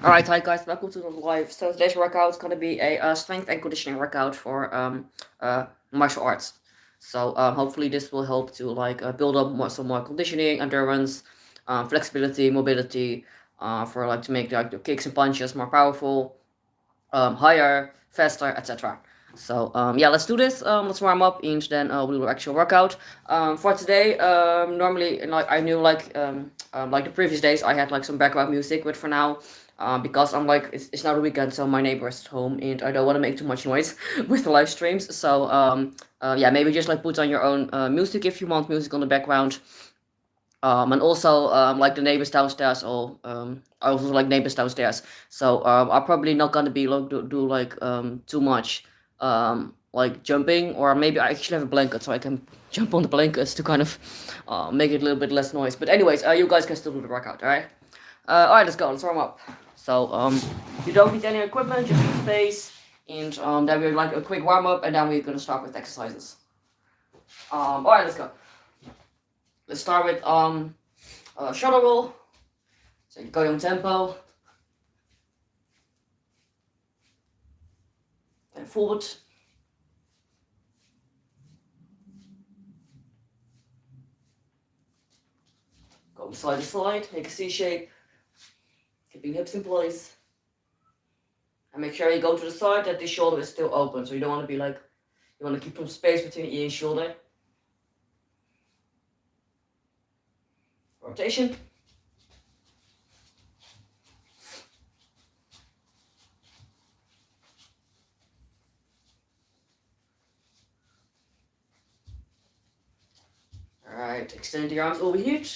Alright, hi guys, welcome to the live. So today's workout is gonna be a strength and conditioning workout for martial arts. So hopefully this will help to build up some more conditioning, endurance, flexibility, mobility, for to make the kicks and punches more powerful, higher, faster, etc. So yeah, let's do this. Let's warm up and then we'll do actual workout. For today, normally I knew like the previous days I had like some background music, but for now, because I'm it's now the weekend, so my neighbor is at home and I don't want to make too much noise with the live streams. So yeah, maybe just like put on your own music if you want music on the background. And also like the neighbors downstairs, or I also like neighbors downstairs. So I'm probably not gonna be like do like too much like jumping, or maybe I actually have a blanket so I can jump on the blankets to kind of make it a little bit less noise. But anyways, you guys can still do the workout, all right, let's go. Let's warm up. So you don't need any equipment, just need space, and then we're like a quick warm up, and then we're gonna start with exercises. All right, let's go. Let's start with shoulder roll. So you go on tempo. And forward. Go side to side, make a C shape. Keeping hips in place. And make sure you go to the side that the shoulder is still open. So you don't want to be like, you want to keep some space between ear and shoulder. Rotation. Alright, extend your arms overhead.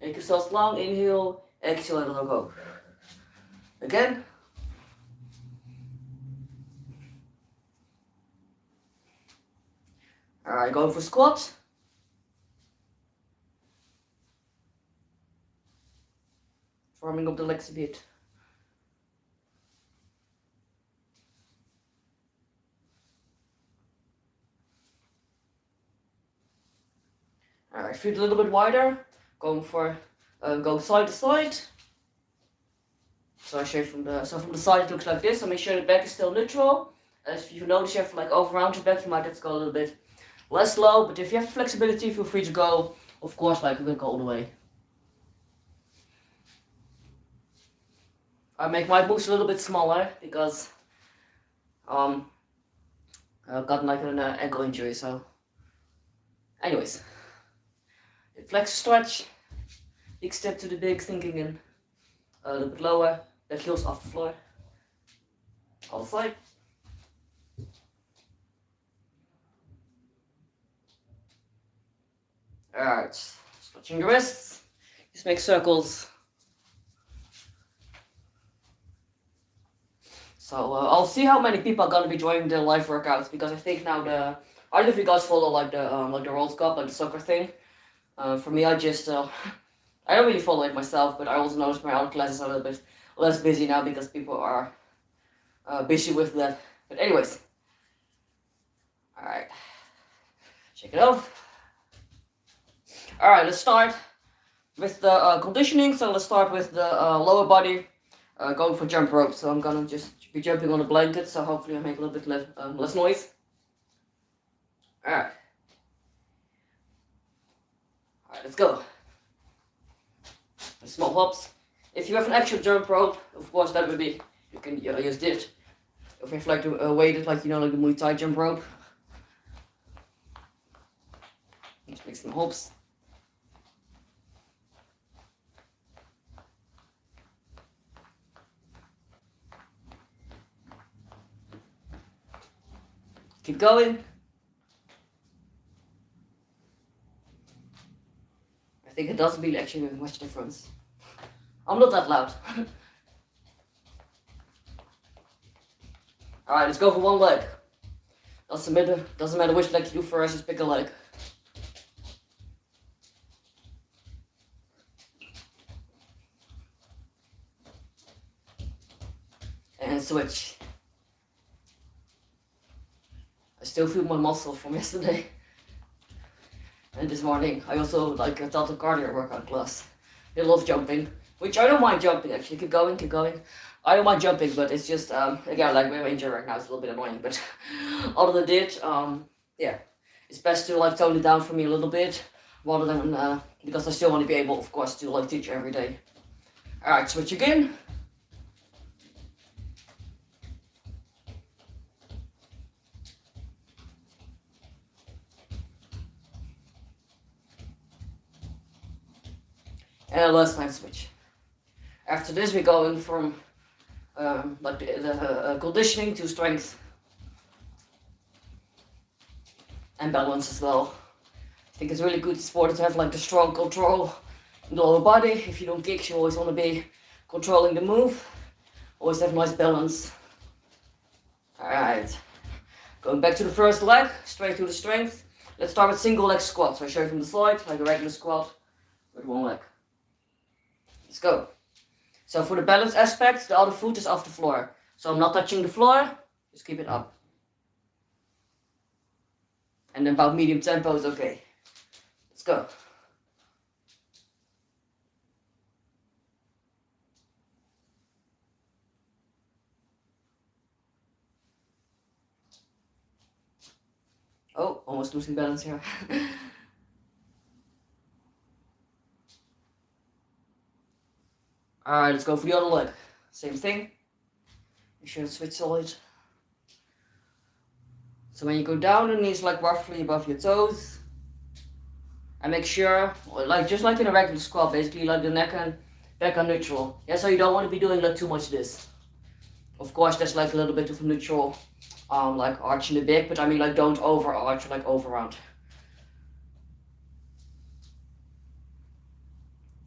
Make yourself long, inhale, exhale, and let go. Again. Alright, going for squat. Warming up the legs a bit. Alright, feet a little bit wider. Going for go side to side. So I show you from the side it looks like this. So make sure the back is still neutral. As you notice, you have to like overround your back, you might have to go a little bit less low. But if you have flexibility, feel free to go. Of course, like we're gonna go all the way. I make my moves a little bit smaller because I've got like an ankle injury. So, anyways, flex, stretch, big step to the big, sinking in a little bit lower. Back heels off the floor. All side. Alright, stretching your wrists. Just make circles. So I'll see how many people are gonna be joining the live workouts, because I think now I don't know if you guys follow like the World Cup, like the soccer thing. For me, I just I don't really follow it myself, but I also notice my other classes are a little bit less busy now because people are busy with that. But anyways, all right, shake it off. All right, let's start with the conditioning. So let's start with the lower body, going for jump rope. So I'm gonna just be jumping on a blanket, so hopefully I make a little bit less noise. All right, let's go. Small hops. If you have an actual jump rope, of course that would be, you can use this. If you have like the weighted, like like the Muay Thai jump rope. Let's make some hops. Keep going. I think it doesn't really actually make much difference. I'm not that loud. Alright, let's go for one leg. Doesn't matter which leg you do first, just pick a leg. And switch. I still feel my muscle from yesterday. And this morning, I also taught a cardio workout class. They love jumping, which I don't mind jumping actually. Keep going, keep going. I don't mind jumping, but it's just again, like when I'm injured right now, it's a little bit annoying. But other than it, yeah, it's best to like tone it down for me a little bit, rather than because I still want to be able, of course, to like teach every day. All right, switch again. And last time switch. After this, we're going from like the conditioning to strength and balance as well. I think it's really good sport to have like the strong control in the lower body. If you don't kick, you always want to be controlling the move. Always have nice balance. Alright, going back to the first leg, straight to the strength. Let's start with single leg squat. So I show you from the slide, like a regular squat with one leg. Let's go. So for the balance aspect, the other foot is off the floor. So I'm not touching the floor, just keep it up. And then about medium tempo is okay. Let's go. Oh, almost losing balance here. Alright, let's go for the other leg. Same thing. You should switch solid. So when you go down, the knees like roughly above your toes. And make sure, like just like in a regular squat, basically like the neck and back are neutral. Yeah, so you don't want to be doing like too much this. Of course, there's like a little bit of a neutral, like arch in the back, but I mean like don't over arch, like over round.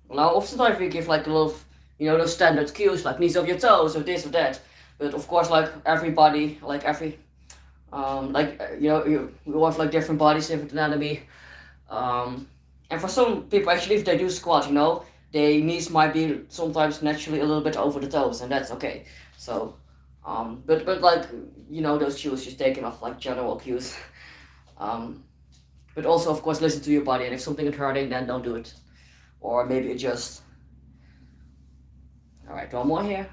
Now, oftentimes we give like a little, you know, those standard cues like knees of your toes or this or that. But of course, like everybody, like every, you know, we all have like different bodies, different anatomy. And for some people, actually, if they do squat, you know, their knees might be sometimes naturally a little bit over the toes, and that's okay. So, but like, you know, those cues, just taking off like general cues. But also, of course, listen to your body, and if something is hurting, then don't do it. Or maybe adjust. Alright, one more here.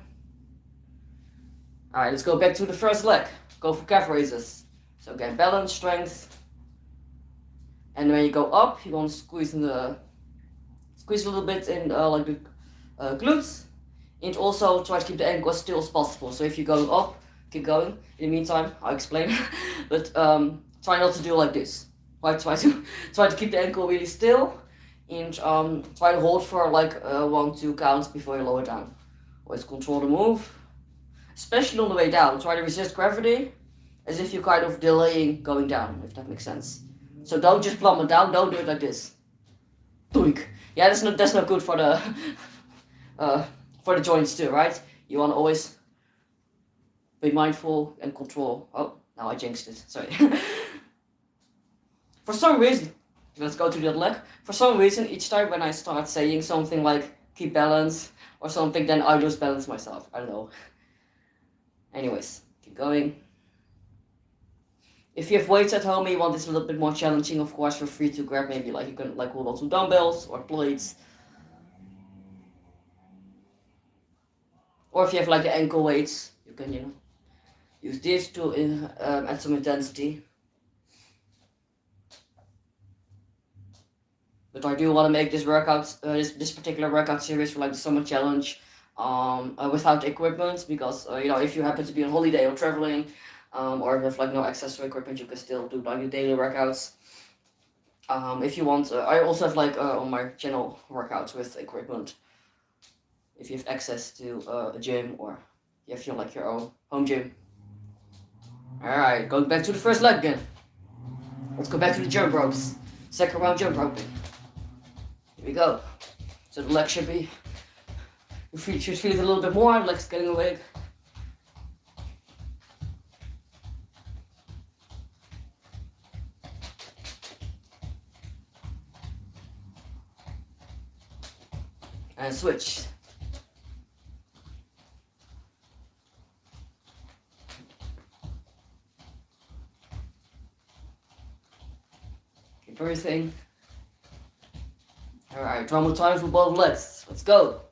Alright, let's go back to the first leg. Go for calf raises. So again, balance, strength. And when you go up, you want to squeeze a little bit in like the glutes. And also try to keep the ankle as still as possible. So if you're going up, keep going. In the meantime, I'll explain. But try not to do like this. Try to keep the ankle really still. And try to hold for like 1-2 counts before you lower down. Always control the move. Especially on the way down. Try to resist gravity as if you're kind of delaying going down, if that makes sense. So don't just plummet down, don't do it like this. Doink. Yeah, that's not good for the joints too, right? You want to always be mindful and control. Oh, now I jinxed it, sorry. For some reason, let's go to the other leg. For some reason, each time when I start saying something like keep balance or something, then I lose balance myself. I don't know. Anyways, keep going. If you have weights at home and you want this a little bit more challenging, of course, feel free to grab maybe like you can like hold on to dumbbells or plates. Or if you have like the ankle weights, you can, you know, use this to add some intensity. But I do want to make this workout, this particular workout series for like the summer challenge without equipment, because you know, if you happen to be on holiday or traveling, or have like no access to equipment, you can still do like the daily workouts. If you want, I also have like on my channel workouts with equipment. If you have access to a gym or you have like your own home gym. Alright, going back to the first leg again. Let's go back to the jump ropes. Second round jump roping. Here we go. So the leg should be, you should feel it a little bit more, the leg's getting awake. And switch. Keep everything. Alright, one more time for both legs. Let's go.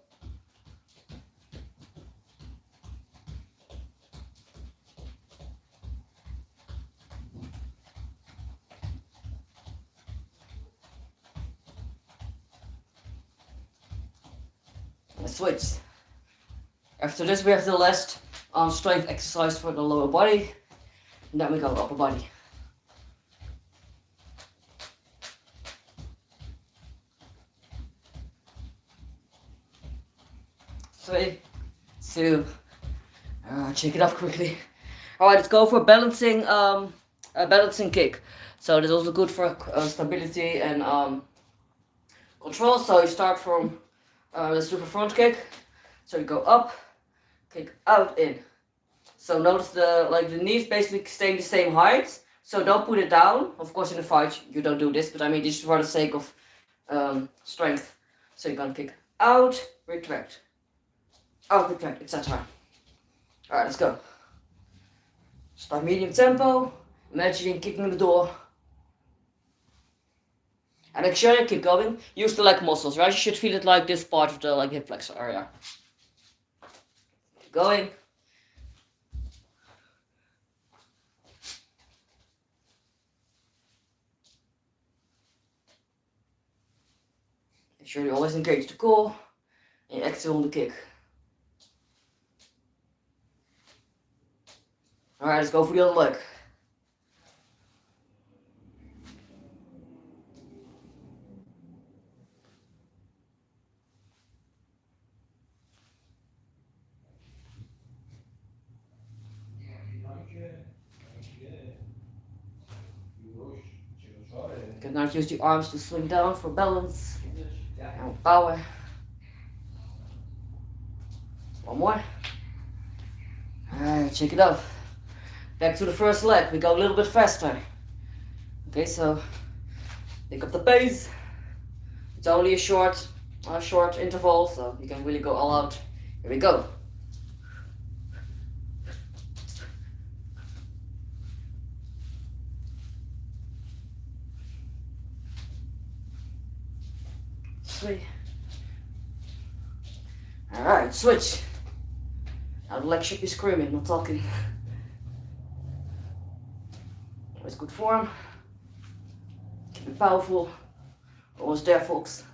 Let's switch. After this, we have the last strength exercise for the lower body. And then we go upper body. 3, 2, check it off quickly. Alright, let's go for balancing, a balancing kick. So this is also good for stability and control. So you start from, let's do the front kick. So you go up, kick out, in. So notice the knees basically staying the same height. So don't put it down. Of course, in a fight you don't do this, but I mean this is for the sake of strength. So you're gonna kick out, retract, out, retract, etc. Alright, let's go. Start medium tempo. Imagining kicking the door. And make sure you keep going. Use the leg muscles, right? You should feel it like this part of the hip flexor area. Keep going. Make sure you always engage the core. And you exhale on the kick. Alright, let's go for the other leg. You can now use the arms to swing down for balance and power. One more. Alright, check it out. Back to the first leg, we go a little bit faster. Okay, so pick up the pace. It's only a short interval, so you can really go all out. Here we go. Three. Alright, switch. Now the leg should be screaming, not talking. Always good form. Keep it powerful. Almost there, folks.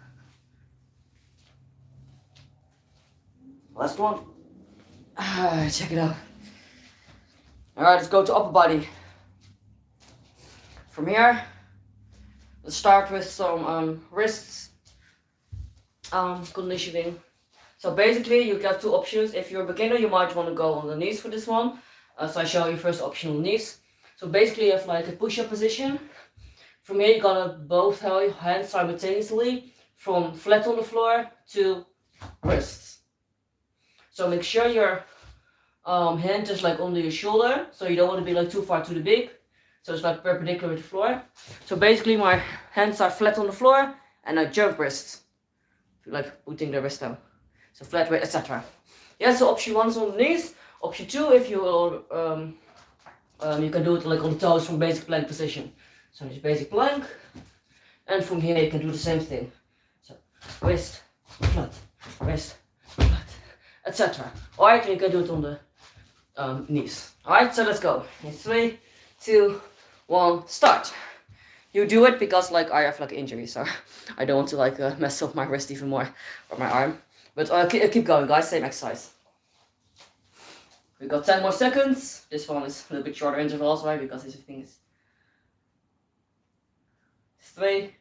Last one. Check it out. Alright, let's go to upper body. From here, let's start with some wrists conditioning. So basically, you got two options. If you're a beginner, you might want to go on the knees for this one. So I show you first option on knees. So basically, you have like a push-up position. From here, you're gonna both have your hands simultaneously from flat on the floor to wrists. So make sure your hand is like under your shoulder. So you don't want to be like too far to the big. So it's like perpendicular to the floor. So basically, my hands are flat on the floor and I jump wrists. Like putting the wrist down. So flat weight, etc. Yeah, so option 1 is on the knees. Option 2, if you will, you can do it like on the toes from basic plank position. So just basic plank, and from here you can do the same thing. So wrist, flat, etc. Alright, you can do it on the knees. Alright, so let's go. In 3, 2, 1, start. You do it because like I have like injury, so I don't want to like mess up my wrist even more or my arm. But keep going, guys. Same exercise. We got 10 more seconds. This one is a little bit shorter intervals, right? Because this thing is 3,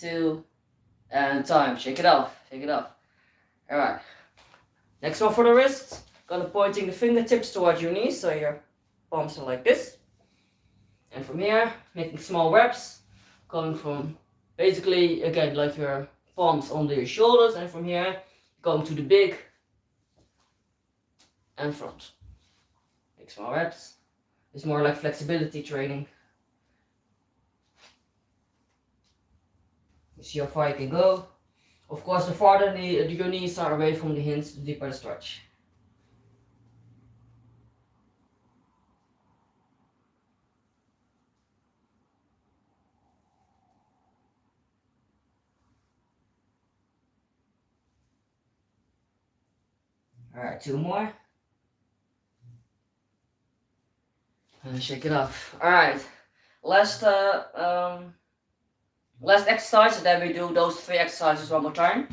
2, and time. Shake it off. Shake it off. All right. Next one for the wrists. Gonna pointing the fingertips towards your knees, so your palms are like this. And from here, making small reps, going from basically again like your palms under your shoulders, and from here going to the big and front. Make small reps. It's more like flexibility training. You see how far you can go. Of course, the farther your knees are away from the hinge, the deeper the stretch. Alright, 2 more. And shake it off. Alright, last exercise, and then we do those 3 exercises one more time.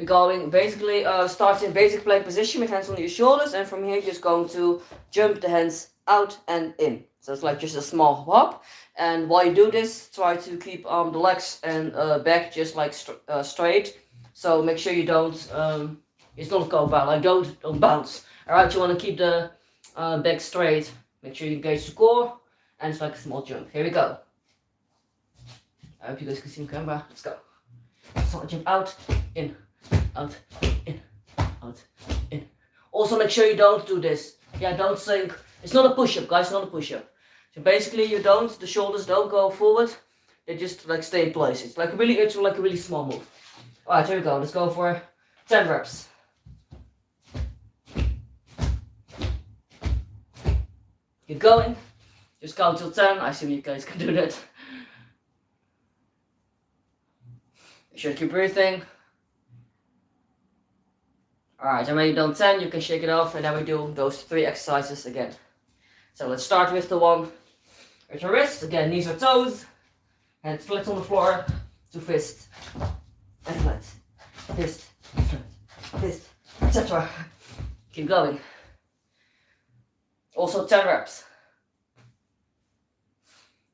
we're going basically start in basic plank position with hands on your shoulders, and from here you're just going to jump the hands out and in. So it's like just a small hop. And while you do this, try to keep the legs and back just like straight. So make sure you don't, it's not go bounce, like don't bounce. Alright, you want to keep the back straight. Make sure you engage the core, and it's like a small jump. Here we go. I hope you guys can see the camera. Let's go. So jump out, in, out, in, out, in. Also make sure you don't do this. Yeah, don't sink. It's not a push-up, guys, not a push-up. So basically the shoulders don't go forward. They just like stay in place. It's like a really small move. Alright, here we go. Let's go for 10 reps. Keep going. Just count till 10. I assume you guys can do that. You should keep breathing. Alright, and when you've done 10, you can shake it off, and then we do those 3 exercises again. So let's start with the one with your wrist. Again, knees or toes. Hands flat on the floor to fist and flat. Fist, flat, fist, etc. Keep going. Also 10 reps.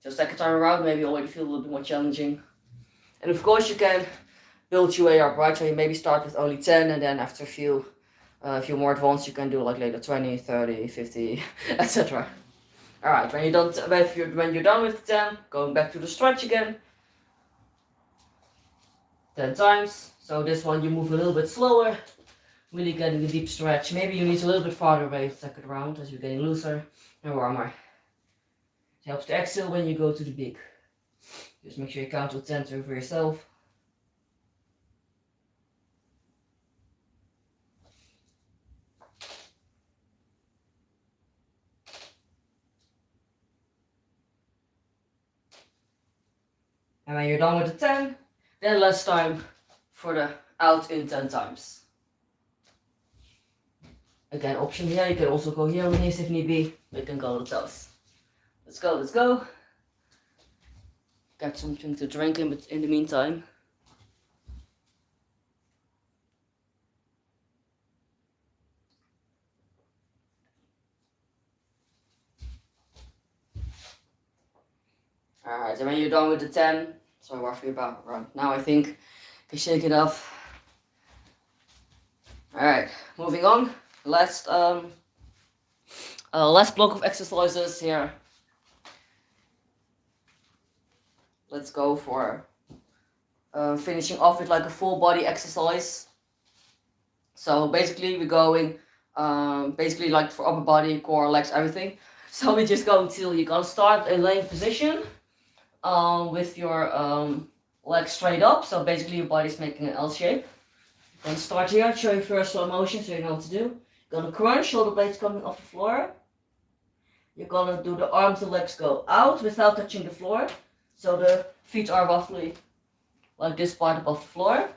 So second time around, maybe you already feel a little bit more challenging. And of course you can build your way up, right? So you maybe start with only 10, and then after a few more advanced, you can do like later 20, 30, 50, etc. Alright, when you're done with 10, going back to the stretch again. 10 times. So this one you move a little bit slower, really getting a deep stretch. Maybe you need a little bit farther away second round as you're getting looser and warmer. It helps to exhale when you go to the peak. Just make sure you count to 10 for yourself. And when you're done with the 10, then less time for the out in 10 times. Again, option here, you can also go here on the knees if need be. We can go on the toes. Let's go, let's go. Got something to drink in the meantime. Alright, and when you're done with the 10, so roughly about around now I think, you can shake it off. Alright, moving on. Last block of exercises here. Let's go for finishing off with like a full body exercise. So basically we're going basically like for upper body, core, legs, everything. So we just go until you're gonna start in laying position with your legs straight up. So basically your body's making an L shape. You're gonna start here, show you first slow motion so you know what to do. You're gonna crunch, shoulder blades coming off the floor. You're gonna do the arms and legs go out without touching the floor. So the feet are roughly like this part above the floor.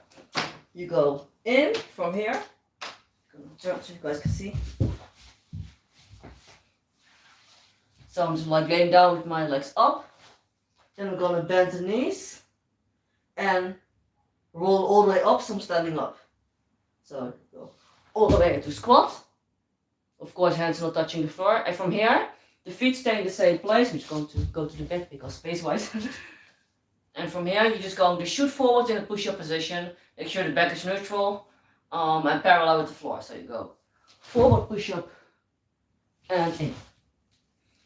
You go in from here. I'm gonna turn so you guys can see. So I'm just like laying down with my legs up. Then we're gonna bend the knees and roll all the way up, so I'm standing up. So go all the way into squat. Of course, hands not touching the floor. And from here, the feet stay in the same place. I'm just going to go to the back because space-wise. And from here, you're just going to shoot forward in a push-up position. Make sure the back is neutral and parallel with the floor. So you go forward, push-up, and in.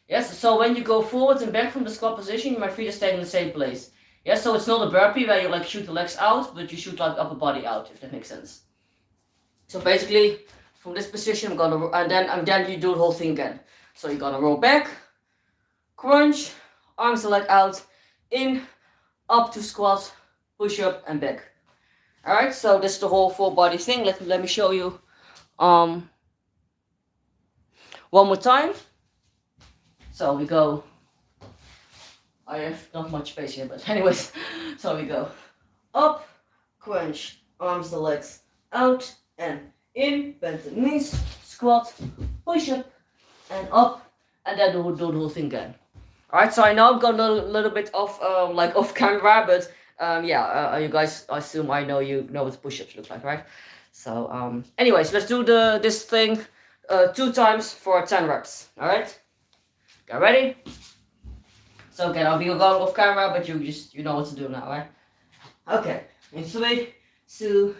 Yes, so when you go forward and back from the squat position, my feet are staying in the same place. Yes, so it's not a burpee where you like shoot the legs out, but you shoot like upper body out, if that makes sense. So basically, from this position, I'm gonna, and then you do the whole thing again. So you're gonna roll back, crunch, arms and leg out, in, up to squat, push up and back. Alright, so this is the whole full body thing. Let me show you one more time. So we go, I have not much space here, but anyways, so we go up, crunch, arms and legs out and in, bend the knees, squat, push up and up, and then do the whole thing again. Alright, so I know I'm going a little bit off camera, but Yeah, you guys, I assume I know you know what push-ups look like, right? So, anyways, let's do this thing 2 times for 10 reps. All right, get ready. So again, I'll be going off camera, but you know what to do now, right? Okay, in 3, 2,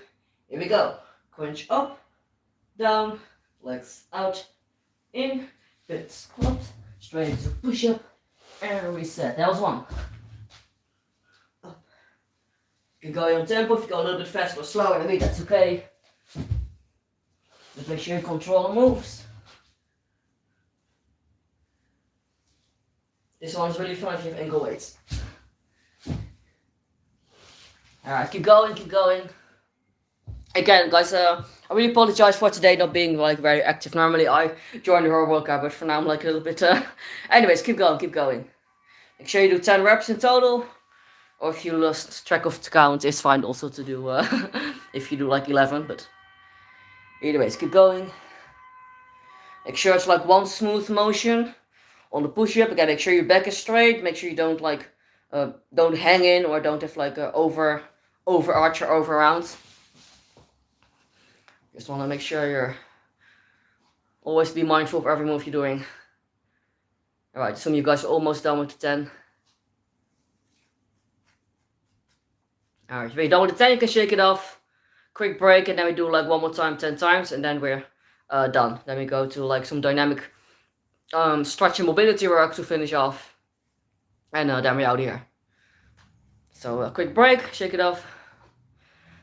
here we go. Crunch up, down, legs out, in, bit squat, straight to push up, and reset. That was 1. Up. You can go your own tempo. If you go a little bit faster or slower than me, that's okay. Just make sure you control the moves. This one's really fun if you have ankle weights. Alright, keep going, keep going. Again, guys, I really apologize for today not being like very active. Normally I join the whole workout, but for now I'm like a little bit. Anyways, keep going, keep going. Make sure you do 10 reps in total. Or if you lost track of the count, it's fine also to do if you do like 11. But anyways, keep going. Make sure it's like one smooth motion on the push-up. Again, make sure your back is straight. Make sure you don't like don't hang in or don't have like a over arch or over round. Just want to make sure you're always be mindful of every move you're doing. Alright, some of you guys are almost done with the 10. Alright, if you're done with the 10, you can shake it off. Quick break, and then we do like one more time 10 times, and then we're done. Then we go to like some dynamic stretch and mobility work to finish off. And then we're out here. So a quick break, shake it off.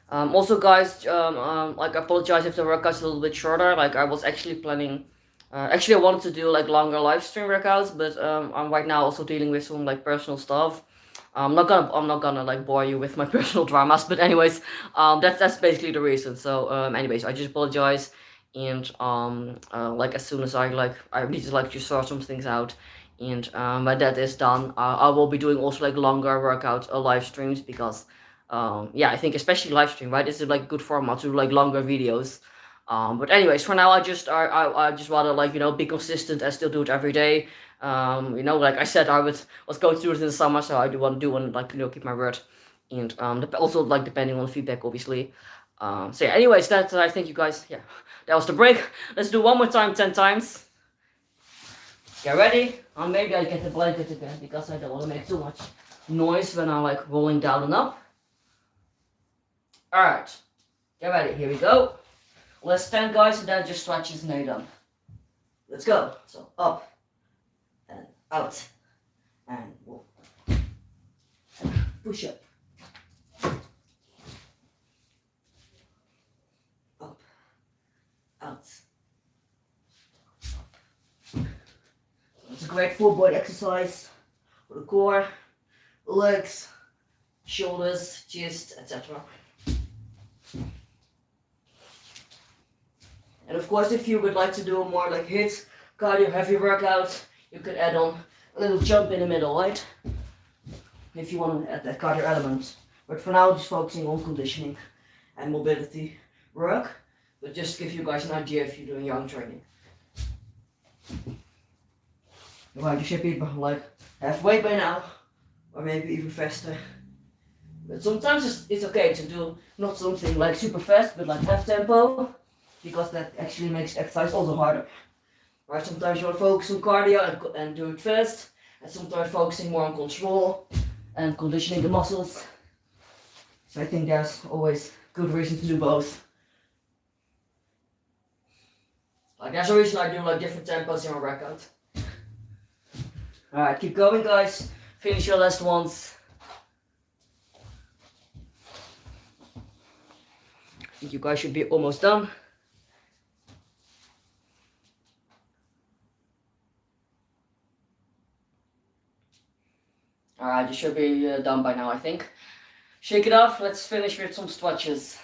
Also, guys, like I apologize if the workout's a little bit shorter. Like I was actually planning, actually I wanted to do like longer live stream workouts, but I'm right now also dealing with some like personal stuff. I'm not gonna like bore you with my personal dramas, but anyways, that's basically the reason. So anyways, I just apologize, and like as soon as I need to like just sort some things out. And when that is done, I will be doing also like longer workout live streams because yeah, I think especially live stream, right? This is like good format to do like longer videos. But anyways, for now I just rather like be consistent and still do it every day. Like I said, was going to do it in the summer, so I do want to do one like keep my word, and also like depending on the feedback, obviously. So yeah, anyways, that I think you guys, yeah, that was the break. Let's do one more time, 10 times. Get ready. Maybe I get the blanket again because I don't want to make too much noise when I'm like rolling down and up. Alright, get ready, here we go. Let's stand, guys, and then just stretches and then you're done. Let's go. So up and out and whoa. And push up. Up, out. It's a great full body exercise for the core, legs, shoulders, chest, etc. And of course, if you would like to do a more like HIIT, cardio heavy workout, you could add on a little jump in the middle, right? If you want to add that cardio element. But for now, just focusing on conditioning and mobility work. But just to give you guys an idea if you're doing your own training. Right, you should be like halfway by now, or maybe even faster. But sometimes it's okay to do not something like super fast, but like half tempo, because that actually makes exercise also harder. Right, sometimes you want to focus on cardio and do it fast, and sometimes focusing more on control and conditioning the muscles. So I think there's always good reason to do both. Like there's a reason I do like different tempos in my workout. Alright, keep going, guys. Finish your last ones. I think you guys should be almost done. Alright, you should be done by now, I think. Shake it off. Let's finish with some stretches.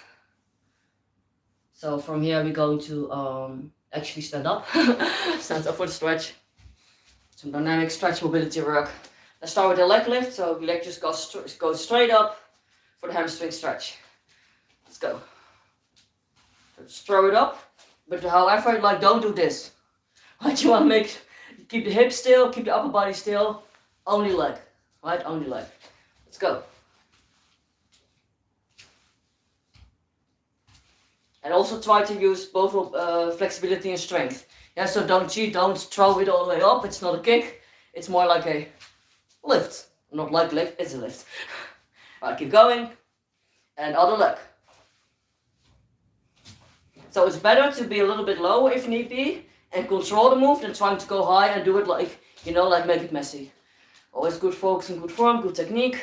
So from here we're going to actually stand up. Stand up for the stretch. Some dynamic stretch mobility work. Let's start with the leg lift. So the leg just goes straight up for the hamstring stretch. Let's go. Just throw it up. But however, like don't do this. Like you want to keep the hips still, keep the upper body still. Only leg. Right? Only leg. Let's go. And also try to use both flexibility and strength. Yeah, so don't cheat, don't throw it all the way up. It's not a kick, it's more like a lift. Not like lift, it's a lift. Alright, keep going. And other leg. So it's better to be a little bit lower if need be and control the move than trying to go high and do it like, you know, like make it messy. Always good focus and good form, good technique.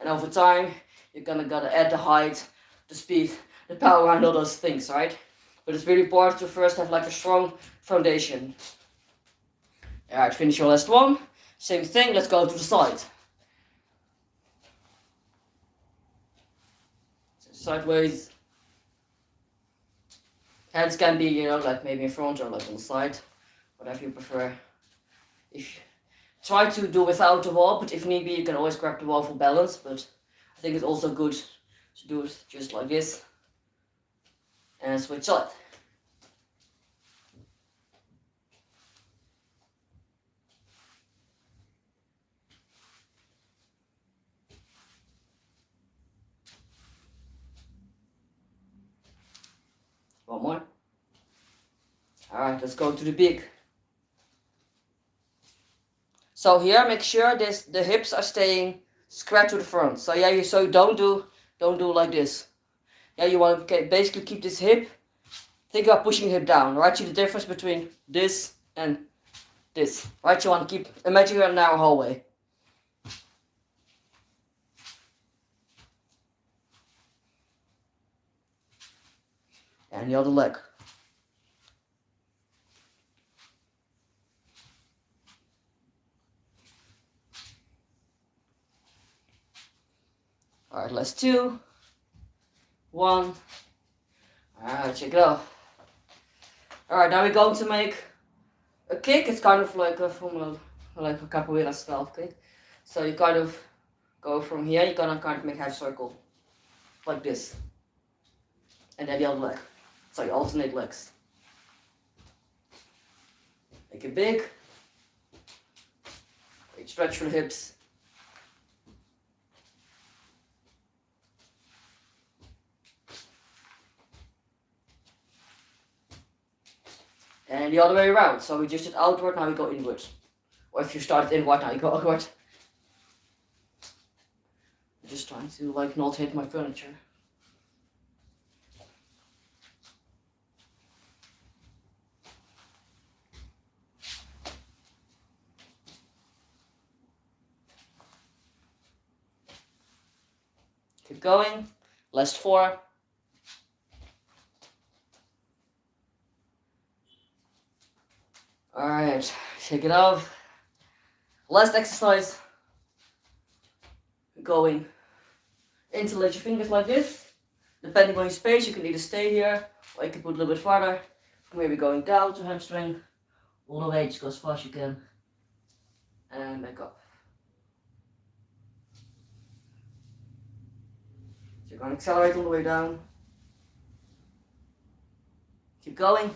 And over time, you're gotta add the height, the speed, the power and all those things, right? But it's really important to first have like a strong foundation. Alright, finish your last one. Same thing, let's go to the side. So sideways. Hands can be, you know, like maybe in front or like on the side, whatever you prefer. If try to do without the wall, but if need be, you can always grab the wall for balance. But I think it's also good to do it just like this and switch side. One more. Alright, let's go to the big. So here, make sure the hips are staying square to the front. So yeah, you don't do like this. Yeah, you want to basically keep this hip. Think about pushing the hip down. Right, see the difference between this and this. Right, you want to keep. Imagine you're in a narrow hallway. And the other leg. Alright, last 2. 1. Alright, check it out. Alright, now we're going to make a kick. It's kind of like a capoeira style kick. So you kind of go from here, you're gonna kind of make half circle. Like this. And then the other leg. So you alternate legs. Make it big. Stretch for the hips. And the other way around. So we just did outward, now we go inward. Or if you started inward, now you go outward. I'm just trying to like not hit my furniture. Keep going. Last 4. Alright, shake it off. Last exercise. Going. Interlace your fingers like this. Depending on your space, you can either stay here or you can put a little bit farther. From here we're going down to hamstring. All the way, just go as fast as you can. And back up. So you're going to accelerate all the way down. Keep going.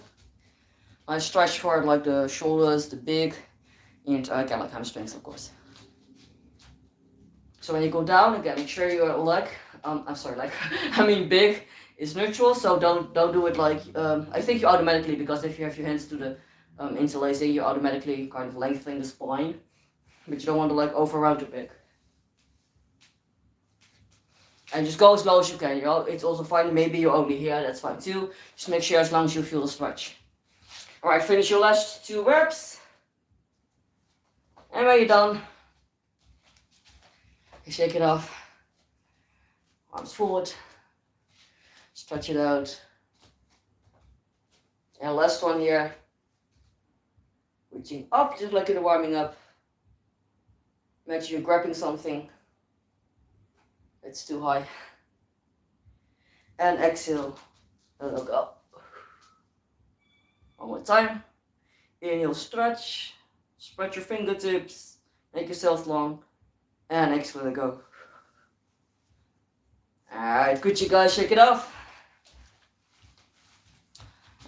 I stretch for like the shoulders, the big, and again like hamstrings of course. So when you go down again, make sure your leg, big is neutral. So don't do it like I think you automatically, because if you have your hands to the interlacing, you automatically kind of lengthening the spine, but you don't want to like overround too big. And just go as low as you can. You know, it's also fine. Maybe you're only here, that's fine too. Just make sure as long as you feel the stretch. Alright, finish your last 2 reps. And when you're done, you shake it off. Arms forward. Stretch it out. And last one here. Reaching up, just like in the warming up. Imagine you're grabbing something. It's too high. And exhale. And look up. One more time. Inhale, stretch. Spread your fingertips. Make yourself long. And exhale, let go. Alright, good you guys, shake it off.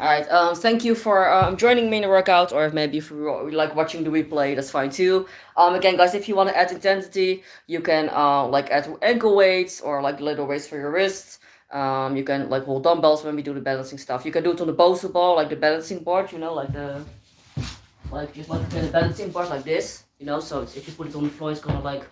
Alright, thank you for joining me in the workout, or maybe if you like watching the replay, that's fine too. Again guys, if you want to add intensity, you can like add ankle weights or like little weights for your wrists. You can like hold dumbbells when we do the balancing stuff. You can do it on the Bosu ball, like the balancing board, like just like the balancing board like this, So if you put it on the floor, it's gonna like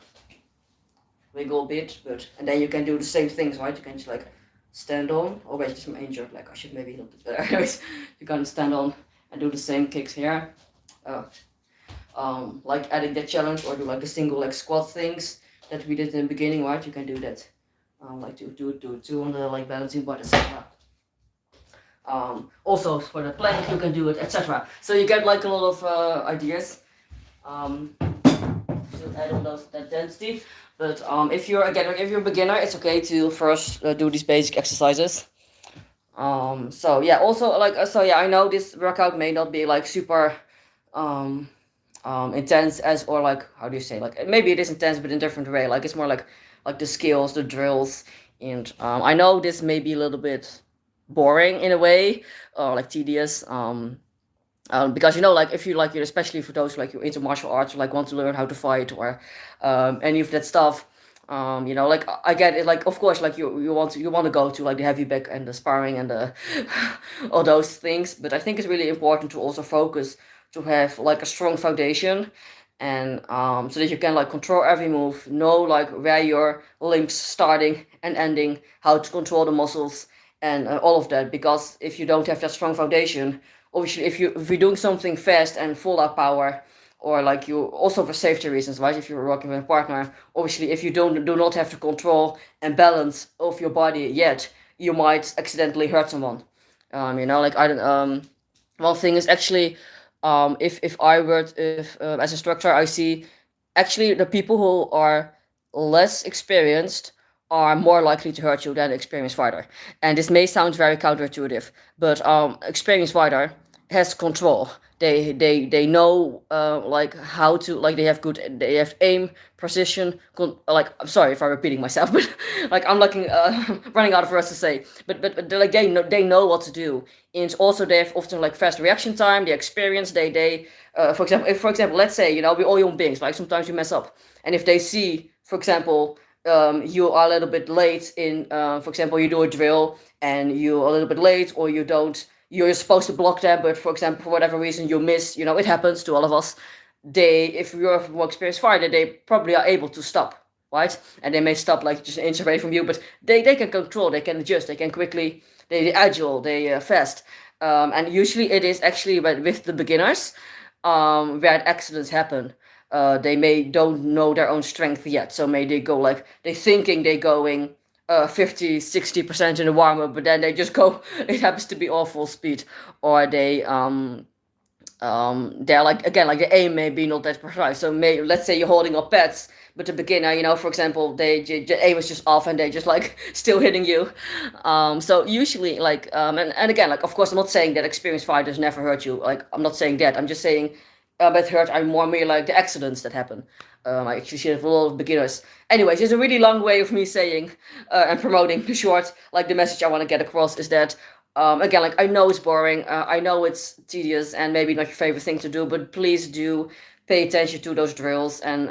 wiggle a bit, and then you can do the same things, right? You can just like stand on. Oh wait, just I'm injured. Like I should maybe not do better. Anyways, you can stand on and do the same kicks here. Like adding that challenge or do like the single leg squat things that we did in the beginning, right? You can do that. Like do two on the like balancing board, etc. Also for the plank, you can do it, etc. So you get like a lot of ideas to add on that density. But if you're a beginner, it's okay to first do these basic exercises. So yeah, also I know this workout may not be like super intense as, or like how do you say, like maybe it is intense but in a different way. Like it's more like the skills, the drills, and I know this may be a little bit boring in a way, like tedious. Because like if you like, especially for those like you're into martial arts or like want to learn how to fight or any of that stuff. Like I get it. Like of course, like you want to go to like the heavy back and the sparring and the all those things. But I think it's really important to also focus to have like a strong foundation, and so that you can like control every move, know like where your limbs starting and ending, how to control the muscles and all of that. Because if you don't have that strong foundation, obviously if you're doing something fast and full out power, or like you also for safety reasons, right? If you're working with a partner, obviously if you do not have the control and balance of your body yet, you might accidentally hurt someone. Like I don't. One thing is actually, if I were if as a instructor, I see actually the people who are less experienced are more likely to hurt you than an experienced fighter. And this may sound very counterintuitive, but experienced fighter has control. They know like how to, like they have aim, precision. Like I'm sorry if I'm repeating myself, but like I'm looking running out of words to say. But like they know what to do. And also they have often like fast reaction time. They experience. They for example, let's say we're all human beings. Like sometimes you mess up, and if they see, for example, you are a little bit late in, for example, you do a drill and you're a little bit late, or you don't, you're supposed to block them, but for example, for whatever reason you miss, it happens to all of us. If you're a more experienced fighter, they probably are able to stop, right? And they may stop like just an inch away from you, but they can control, they can adjust, they can quickly, they agile, they fast. And usually it is actually with the beginners where accidents happen. They may don't know their own strength yet, so may they go like they thinking they going 50-60% in the warm up, but then they just go. It happens to be all full speed, or they're like, again, like the aim may be not that precise. So let's say you're holding up pads, but the beginner, for example, the aim is just off and they just like still hitting you. So usually like and again, like of course I'm not saying that experienced fighters never hurt you. Like I'm not saying that. I'm just saying with hurt I'm more like the accidents that happen. I actually see it for a lot of beginners. Anyways, it's a really long way of me saying and promoting the short, like the message I want to get across is that again, like I know it's boring, I know it's tedious and maybe not your favorite thing to do, but please do pay attention to those drills. And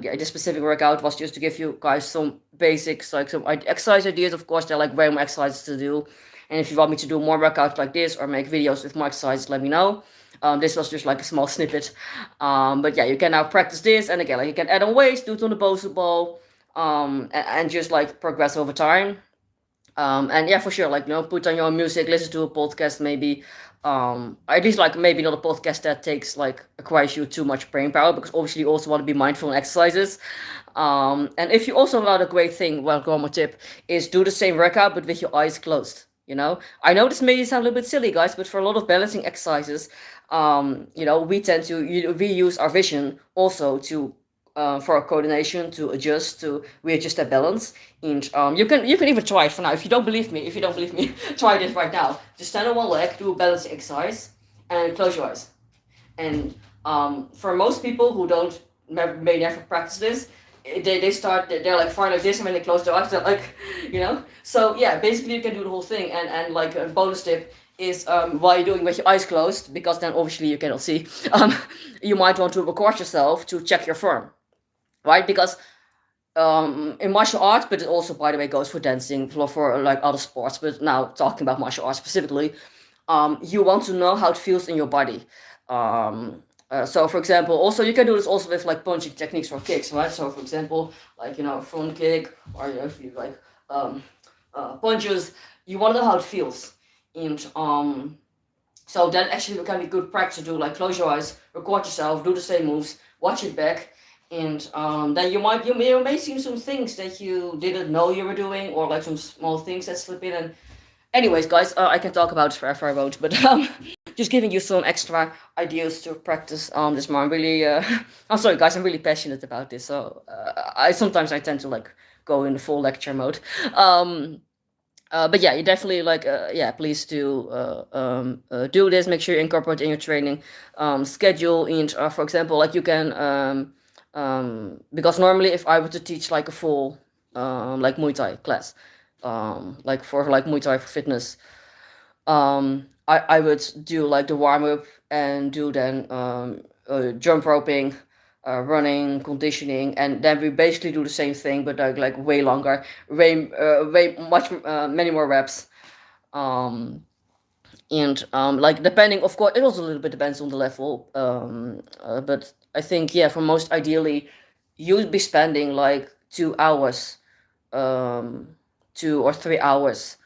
this specific workout was just to give you guys some basics, like some exercise ideas. Of course, there are like way more exercises to do, and if you want me to do more workouts like this or make videos with more exercises, let me know. This was just like a small snippet, but yeah, you can now practice this, and again, like you can add on weights, do it on the Bosu ball, and just like progress over time. And yeah, for sure, like put on your music, listen to a podcast, maybe. At least like maybe not a podcast that takes like acquires you too much brain power, because obviously you also want to be mindful in exercises. And if you also another great thing, well, one more tip is do the same workout but with your eyes closed. I know this may sound a little bit silly, guys, but for a lot of balancing exercises, we tend to we use our vision also to for our coordination, to readjust that balance. And you can even try it for now. If you don't believe me, try this right now. Just stand on one leg, do a balancing exercise, and close your eyes. And for most people who don't may never practice this, they're like fine like this, and when they close their eyes, they're like, So yeah, basically you can do the whole thing. And like a bonus tip is while you're doing with your eyes closed, because then obviously you cannot see. You might want to record yourself to check your form, right? Because in martial arts, but it also, by the way, goes for dancing, for like other sports. But now talking about martial arts specifically, you want to know how it feels in your body. So, for example, also you can do this also with like punching techniques or kicks, right? So, for example, like front kick, or if you like um, punches, you want to know how it feels, and so that actually can be good practice to do. Like close your eyes, record yourself, do the same moves, watch it back, and then you may see some things that you didn't know you were doing, or like some small things that slip in. And anyways, guys, I can talk about it forever, I won't, but just giving you some extra ideas to practice this more. I'm really I'm sorry, guys, I'm really passionate about this, so I tend to like go in the full lecture mode. But yeah, you definitely like yeah, please do this. Make sure you incorporate in your training schedule. And for example, like you can because normally if I were to teach like a full like Muay Thai class, like for like Muay Thai for fitness, I would do like the warm up and do then jump roping, running, conditioning, and then we basically do the same thing, but like way longer, way much many more reps. Um, and like depending, of course, it also a little bit depends on the level. But I think yeah, for most ideally, you'd be spending like 2 hours, 2 or 3 hours,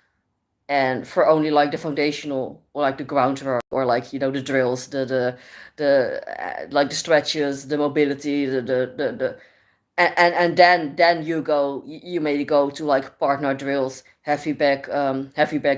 and for only like the foundational or like the groundwork or like the drills, the like the stretches, the mobility, the and then you may go to like partner drills, heavy back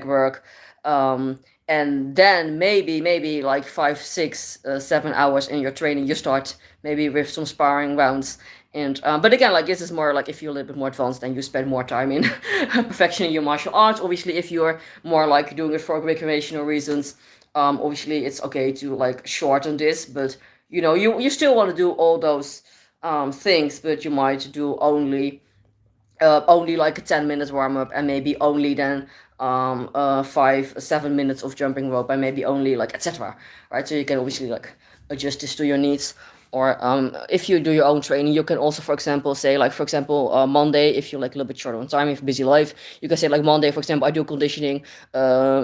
work, um and then maybe like 5, 6, 7 hours in your training you start maybe with some sparring rounds. And but again, like this is more like if you're a little bit more advanced and you spend more time in perfectioning your martial arts. Obviously, if you're more like doing it for recreational reasons, obviously it's okay to like shorten this. But you still want to do all those things, but you might do only like a 10 minutes warm up, and maybe only then 5, 7 minutes of jumping rope, and maybe only like etc. Right? So you can obviously like adjust this to your needs. Or if you do your own training, you can also, for example, say like, for example, Monday, if you're like a little bit short on time, if busy life, you can say like Monday, for example, I do conditioning.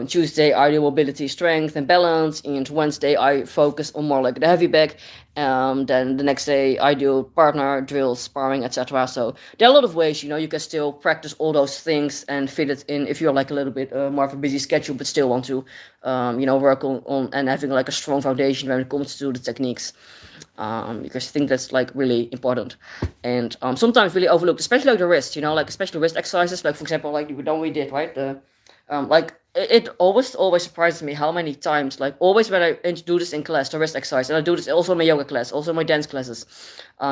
Tuesday, I do mobility, strength, and balance. And Wednesday, I focus on more like the heavy back. Then the next day, I do partner drills, sparring, etc. So there are a lot of ways, you can still practice all those things and fit it in if you're like a little bit more of a busy schedule, but still want to, work on and having like a strong foundation when it comes to the techniques. Because I think that's like really important, and sometimes really overlooked, especially like the wrist, like especially wrist exercises, like for example, like the one we did, right? Like it always surprises me how many times, like always when I do this in class, the wrist exercise, and I do this also in my yoga class, also in my dance classes,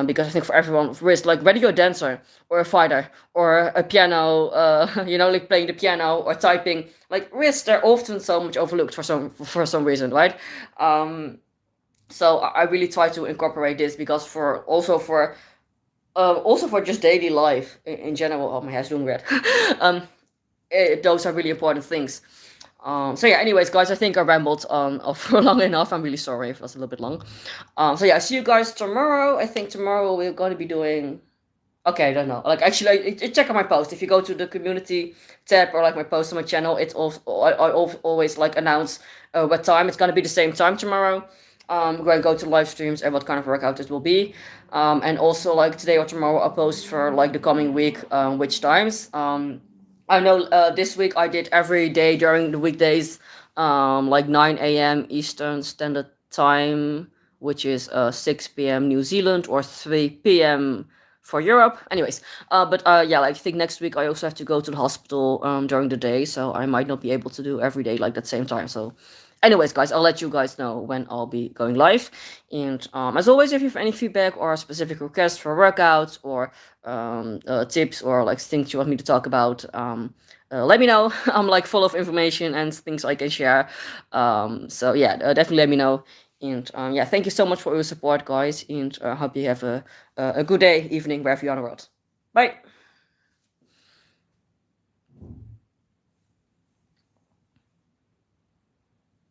because I think for everyone, wrist, like whether you're a dancer or a fighter or a piano, like playing the piano or typing, like wrists are often so much overlooked for some reason, right? So I really try to incorporate this because for just daily life in general. Oh, my hair's doing red. um, those are really important things. So yeah. Anyways, guys, I think I rambled on for long enough. I'm really sorry if it was a little bit long. So yeah, I see you guys tomorrow. I think tomorrow we're going to be doing. Okay, I don't know. Like actually, check out my post. If you go to the community tab or like my post on my channel, it's I always like announce what time it's gonna be. The same time tomorrow. We're going to go to live streams and what kind of workout it will be. And also like today or tomorrow I'll post for like the coming week, which times. I know this week I did every day during the weekdays, like 9 a.m. Eastern Standard Time, which is 6 p.m. New Zealand or 3 p.m. for Europe. Anyways, but yeah, like I think next week I also have to go to the hospital during the day, so I might not be able to do every day like that same time. So anyways, guys, I'll let you guys know when I'll be going live. And as always, if you have any feedback or specific requests for workouts or tips or like things you want me to talk about, let me know. I'm like full of information and things I can share. So yeah, definitely let me know. And yeah, thank you so much for your support, guys. And I hope you have a good day, evening, wherever you are in the world. Bye.